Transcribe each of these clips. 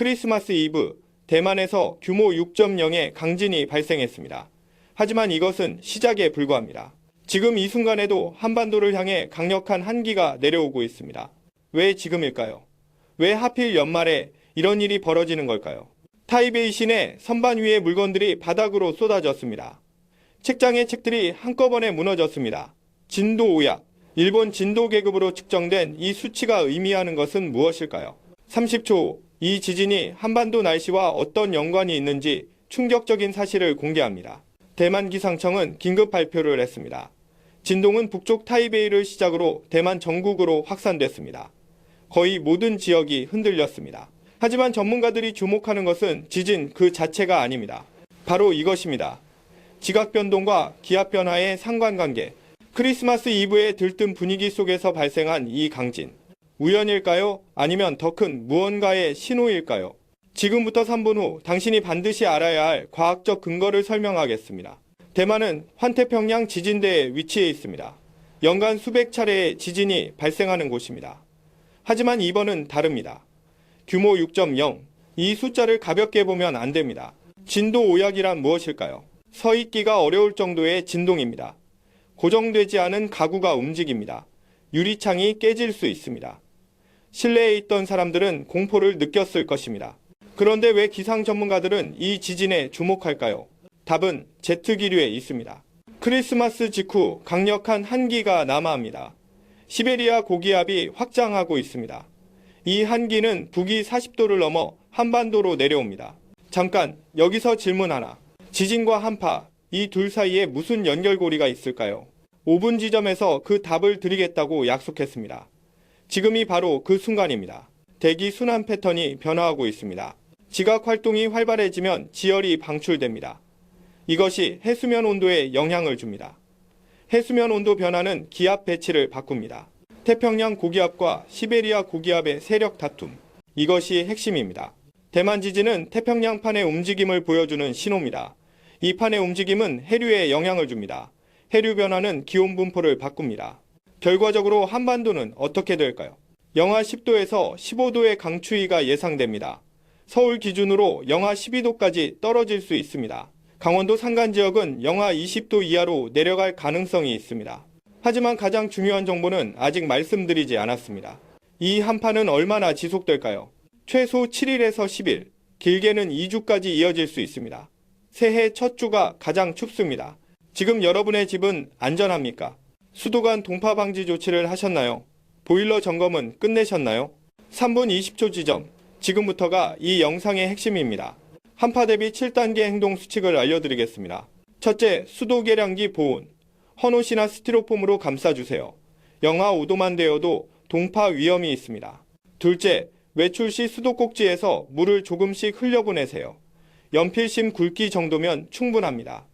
크리스마스 이브 대만에서 규모 6.0의 강진이 발생했습니다. 하지만 이것은 시작에 불과합니다. 지금 이 순간에도 한반도를 향해 강력한 한기가 내려오고 있습니다. 왜 지금일까요? 왜 하필 연말에 이런 일이 벌어지는 걸까요? 타이베이 시내 선반 위의 물건들이 바닥으로 쏟아졌습니다. 책장의 책들이 한꺼번에 무너졌습니다. 진도 5약, 일본 진도 계급으로 측정된 이 수치가 의미하는 것은 무엇일까요? 30초 후 이 지진이 한반도 날씨와 어떤 연관이 있는지 충격적인 사실을 공개합니다. 대만 기상청은 긴급 발표를 했습니다. 진동은 북쪽 타이베이를 시작으로 대만 전국으로 확산됐습니다. 거의 모든 지역이 흔들렸습니다. 하지만 전문가들이 주목하는 것은 지진 그 자체가 아닙니다. 바로 이것입니다. 지각 변동과 기압 변화의 상관관계. 크리스마스 이브에 들뜬 분위기 속에서 발생한 이 강진. 우연일까요? 아니면 더 큰 무언가의 신호일까요? 지금부터 3분 후 당신이 반드시 알아야 할 과학적 근거를 설명하겠습니다. 대만은 환태평양 지진대에 위치해 있습니다. 연간 수백 차례의 지진이 발생하는 곳입니다. 하지만 이번은 다릅니다. 규모 6.0. 이 숫자를 가볍게 보면 안 됩니다. 진도 5약이란 무엇일까요? 서 있기가 어려울 정도의 진동입니다. 고정되지 않은 가구가 움직입니다. 유리창이 깨질 수 있습니다. 실내에 있던 사람들은 공포를 느꼈을 것입니다. 그런데 왜 기상 전문가들은 이 지진에 주목할까요? 답은 제트 기류에 있습니다. 크리스마스 직후 강력한 한기가 남하합니다. 시베리아 고기압이 확장하고 있습니다. 이 한기는 북위 40도를 넘어 한반도로 내려옵니다. 잠깐 여기서 질문 하나. 지진과 한파, 이 둘 사이에 무슨 연결고리가 있을까요? 5분 지점에서 그 답을 드리겠다고 약속했습니다. 지금이 바로 그 순간입니다. 대기 순환 패턴이 변화하고 있습니다. 지각 활동이 활발해지면 지열이 방출됩니다. 이것이 해수면 온도에 영향을 줍니다. 해수면 온도 변화는 기압 배치를 바꿉니다. 태평양 고기압과 시베리아 고기압의 세력 다툼. 이것이 핵심입니다. 대만 지진은 태평양판의 움직임을 보여주는 신호입니다. 이 판의 움직임은 해류에 영향을 줍니다. 해류 변화는 기온 분포를 바꿉니다. 결과적으로 한반도는 어떻게 될까요? 영하 10도에서 15도의 강추위가 예상됩니다. 서울 기준으로 영하 12도까지 떨어질 수 있습니다. 강원도 산간 지역은 영하 20도 이하로 내려갈 가능성이 있습니다. 하지만 가장 중요한 정보는 아직 말씀드리지 않았습니다. 이 한파는 얼마나 지속될까요? 최소 7일에서 10일, 길게는 2주까지 이어질 수 있습니다. 새해 첫 주가 가장 춥습니다. 지금 여러분의 집은 안전합니까? 수도 간 동파 방지 조치를 하셨나요? 보일러 점검은 끝내셨나요? 3분 20초 지점. 지금부터가 이 영상의 핵심입니다. 한파 대비 7단계 행동 수칙을 알려드리겠습니다. 첫째, 수도 계량기 보온. 헌옷이나 스티로폼으로 감싸주세요. 영하 5도만 되어도 동파 위험이 있습니다. 둘째, 외출 시 수도꼭지에서 물을 조금씩 흘려보내세요. 연필심 굵기 정도면 충분합니다.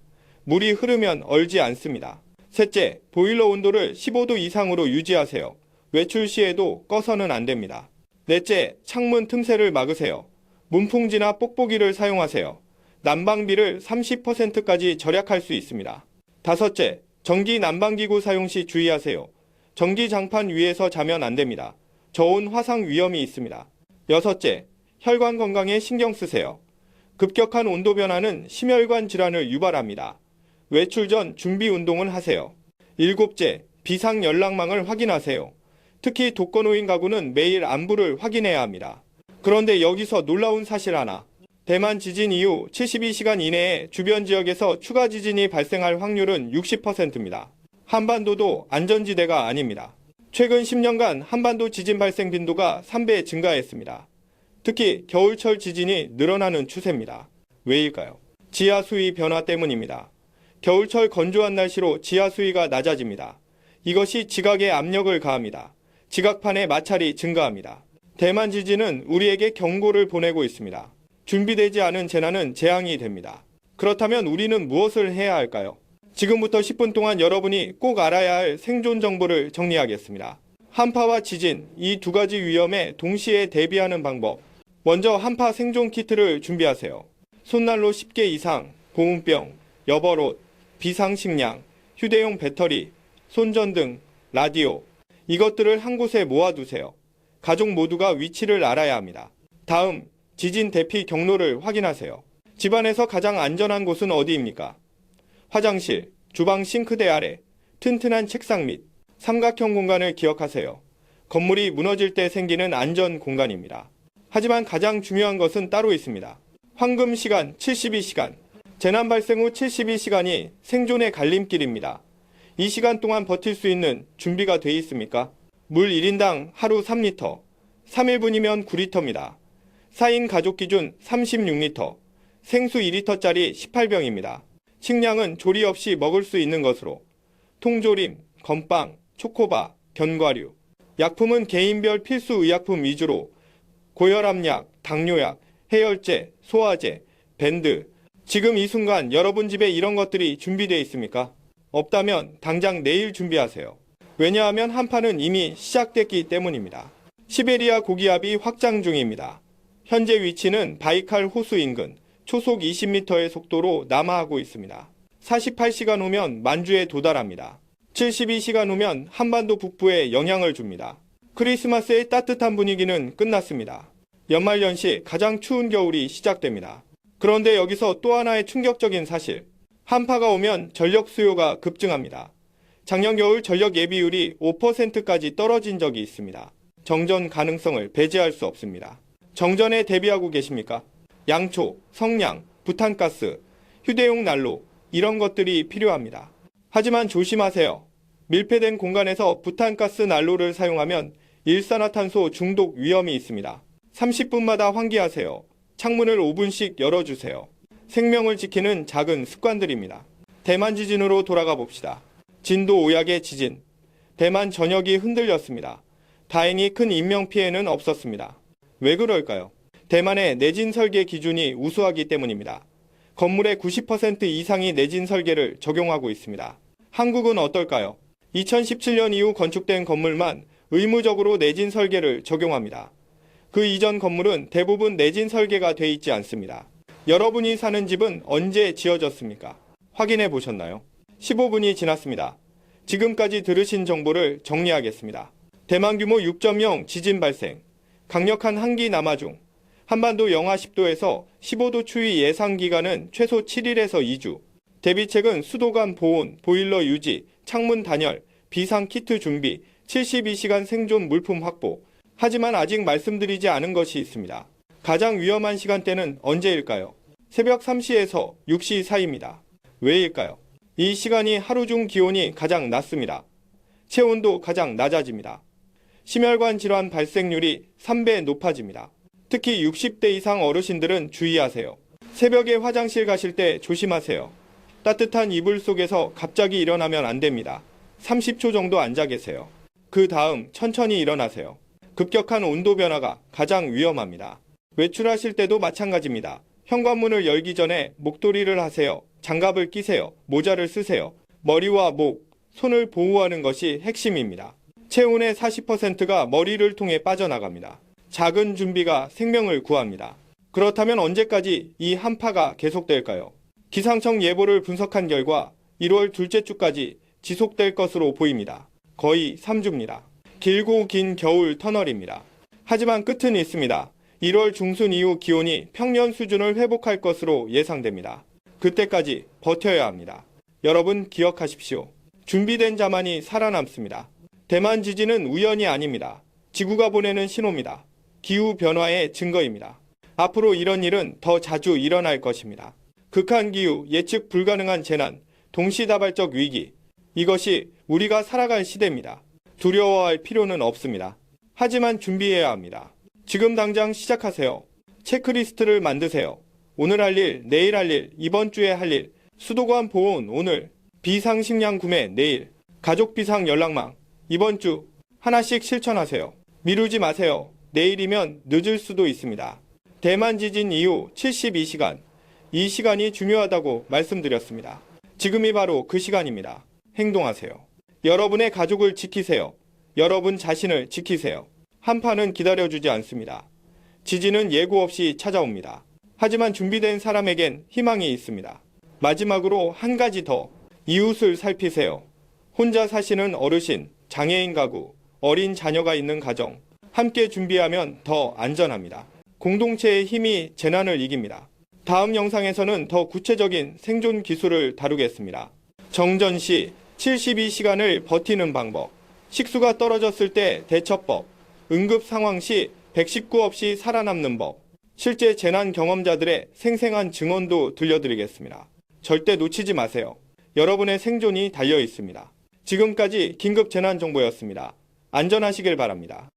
물이 흐르면 얼지 않습니다. 셋째, 보일러 온도를 15도 이상으로 유지하세요. 외출 시에도 꺼서는 안 됩니다. 넷째, 창문 틈새를 막으세요. 문풍지나 뽁뽁이를 사용하세요. 난방비를 30%까지 절약할 수 있습니다. 다섯째, 전기 난방기구 사용 시 주의하세요. 전기장판 위에서 자면 안 됩니다. 저온 화상 위험이 있습니다. 여섯째, 혈관 건강에 신경 쓰세요. 급격한 온도 변화는 심혈관 질환을 유발합니다. 외출 전 준비 운동을 하세요. 일곱째, 비상 연락망을 확인하세요. 특히 독거노인 가구는 매일 안부를 확인해야 합니다. 그런데 여기서 놀라운 사실 하나. 대만 지진 이후 72시간 이내에 주변 지역에서 추가 지진이 발생할 확률은 60%입니다. 한반도도 안전지대가 아닙니다. 최근 10년간 한반도 지진 발생 빈도가 3배 증가했습니다. 특히 겨울철 지진이 늘어나는 추세입니다. 왜일까요? 지하 수위 변화 때문입니다. 겨울철 건조한 날씨로 지하 수위가 낮아집니다. 이것이 지각에 압력을 가합니다. 지각판의 마찰이 증가합니다. 대만 지진은 우리에게 경고를 보내고 있습니다. 준비되지 않은 재난은 재앙이 됩니다. 그렇다면 우리는 무엇을 해야 할까요? 지금부터 10분 동안 여러분이 꼭 알아야 할 생존 정보를 정리하겠습니다. 한파와 지진, 이 두 가지 위험에 동시에 대비하는 방법. 먼저 한파 생존 키트를 준비하세요. 손난로 10개 이상, 보온병, 여벌옷, 비상식량, 휴대용 배터리, 손전등, 라디오. 이것들을 한 곳에 모아두세요. 가족 모두가 위치를 알아야 합니다. 다음, 지진 대피 경로를 확인하세요. 집안에서 가장 안전한 곳은 어디입니까? 화장실, 주방 싱크대 아래, 튼튼한 책상 및 삼각형 공간을 기억하세요. 건물이 무너질 때 생기는 안전 공간입니다. 하지만 가장 중요한 것은 따로 있습니다. 황금 시간 72시간. 재난 발생 후 72시간이 생존의 갈림길입니다. 이 시간 동안 버틸 수 있는 준비가 돼 있습니까? 물 1인당 하루 3리터, 3일분이면 9리터입니다. 4인 가족 기준 36리터, 생수 2리터짜리 18병입니다. 식량은 조리 없이 먹을 수 있는 것으로 통조림, 건빵, 초코바, 견과류. 약품은 개인별 필수 의약품 위주로 고혈압약, 당뇨약, 해열제, 소화제, 밴드. 지금 이 순간 여러분 집에 이런 것들이 준비되어 있습니까? 없다면 당장 내일 준비하세요. 왜냐하면 한파는 이미 시작됐기 때문입니다. 시베리아 고기압이 확장 중입니다. 현재 위치는 바이칼 호수 인근 초속 20m의 속도로 남하하고 있습니다. 48시간 후면 만주에 도달합니다. 72시간 후면 한반도 북부에 영향을 줍니다. 크리스마스의 따뜻한 분위기는 끝났습니다. 연말연시 가장 추운 겨울이 시작됩니다. 그런데 여기서 또 하나의 충격적인 사실. 한파가 오면 전력 수요가 급증합니다. 작년 겨울 전력 예비율이 5%까지 떨어진 적이 있습니다. 정전 가능성을 배제할 수 없습니다. 정전에 대비하고 계십니까? 양초, 성냥, 부탄가스, 휴대용 난로 이런 것들이 필요합니다. 하지만 조심하세요. 밀폐된 공간에서 부탄가스 난로를 사용하면 일산화탄소 중독 위험이 있습니다. 30분마다 환기하세요. 창문을 5분씩 열어주세요. 생명을 지키는 작은 습관들입니다. 대만 지진으로 돌아가 봅시다. 진도 5약의 지진. 대만 전역이 흔들렸습니다. 다행히 큰 인명피해는 없었습니다. 왜 그럴까요? 대만의 내진 설계 기준이 우수하기 때문입니다. 건물의 90% 이상이 내진 설계를 적용하고 있습니다. 한국은 어떨까요? 2017년 이후 건축된 건물만 의무적으로 내진 설계를 적용합니다. 그 이전 건물은 대부분 내진 설계가 돼 있지 않습니다. 여러분이 사는 집은 언제 지어졌습니까? 확인해 보셨나요? 15분이 지났습니다. 지금까지 들으신 정보를 정리하겠습니다. 대만 규모 6.0 지진 발생, 강력한 한기 남하 중, 한반도 영하 10도에서 15도 추위 예상 기간은 최소 7일에서 2주, 대비책은 수도관 보온, 보일러 유지, 창문 단열, 비상 키트 준비, 72시간 생존 물품 확보. 하지만 아직 말씀드리지 않은 것이 있습니다. 가장 위험한 시간대는 언제일까요? 새벽 3시에서 6시 사이입니다. 왜일까요? 이 시간이 하루 중 기온이 가장 낮습니다. 체온도 가장 낮아집니다. 심혈관 질환 발생률이 3배 높아집니다. 특히 60대 이상 어르신들은 주의하세요. 새벽에 화장실 가실 때 조심하세요. 따뜻한 이불 속에서 갑자기 일어나면 안 됩니다. 30초 정도 앉아 계세요. 그 다음 천천히 일어나세요. 급격한 온도 변화가 가장 위험합니다. 외출하실 때도 마찬가지입니다. 현관문을 열기 전에 목도리를 하세요. 장갑을 끼세요. 모자를 쓰세요. 머리와 목, 손을 보호하는 것이 핵심입니다. 체온의 40%가 머리를 통해 빠져나갑니다. 작은 준비가 생명을 구합니다. 그렇다면 언제까지 이 한파가 계속될까요? 기상청 예보를 분석한 결과 1월 둘째 주까지 지속될 것으로 보입니다. 거의 3주입니다. 길고 긴 겨울 터널입니다. 하지만 끝은 있습니다. 1월 중순 이후 기온이 평년 수준을 회복할 것으로 예상됩니다. 그때까지 버텨야 합니다. 여러분 기억하십시오. 준비된 자만이 살아남습니다. 대만 지진은 우연이 아닙니다. 지구가 보내는 신호입니다. 기후 변화의 증거입니다. 앞으로 이런 일은 더 자주 일어날 것입니다. 극한 기후, 예측 불가능한 재난, 동시다발적 위기. 이것이 우리가 살아갈 시대입니다. 두려워할 필요는 없습니다. 하지만 준비해야 합니다. 지금 당장 시작하세요. 체크리스트를 만드세요. 오늘 할 일, 내일 할 일, 이번 주에 할 일, 수도관 보온 오늘, 비상식량 구매 내일, 가족 비상 연락망 이번 주 하나씩 실천하세요. 미루지 마세요. 내일이면 늦을 수도 있습니다. 대만 지진 이후 72시간, 이 시간이 중요하다고 말씀드렸습니다. 지금이 바로 그 시간입니다. 행동하세요. 여러분의 가족을 지키세요. 여러분 자신을 지키세요. 한파는 기다려주지 않습니다. 지진은 예고 없이 찾아옵니다. 하지만 준비된 사람에겐 희망이 있습니다. 마지막으로 한 가지 더. 이웃을 살피세요. 혼자 사시는 어르신, 장애인 가구, 어린 자녀가 있는 가정. 함께 준비하면 더 안전합니다. 공동체의 힘이 재난을 이깁니다. 다음 영상에서는 더 구체적인 생존 기술을 다루겠습니다. 정전 시 72시간을 버티는 방법, 식수가 떨어졌을 때 대처법, 응급 상황 시 119 없이 살아남는 법, 실제 재난 경험자들의 생생한 증언도 들려드리겠습니다. 절대 놓치지 마세요. 여러분의 생존이 달려 있습니다. 지금까지 긴급 재난 정보였습니다. 안전하시길 바랍니다.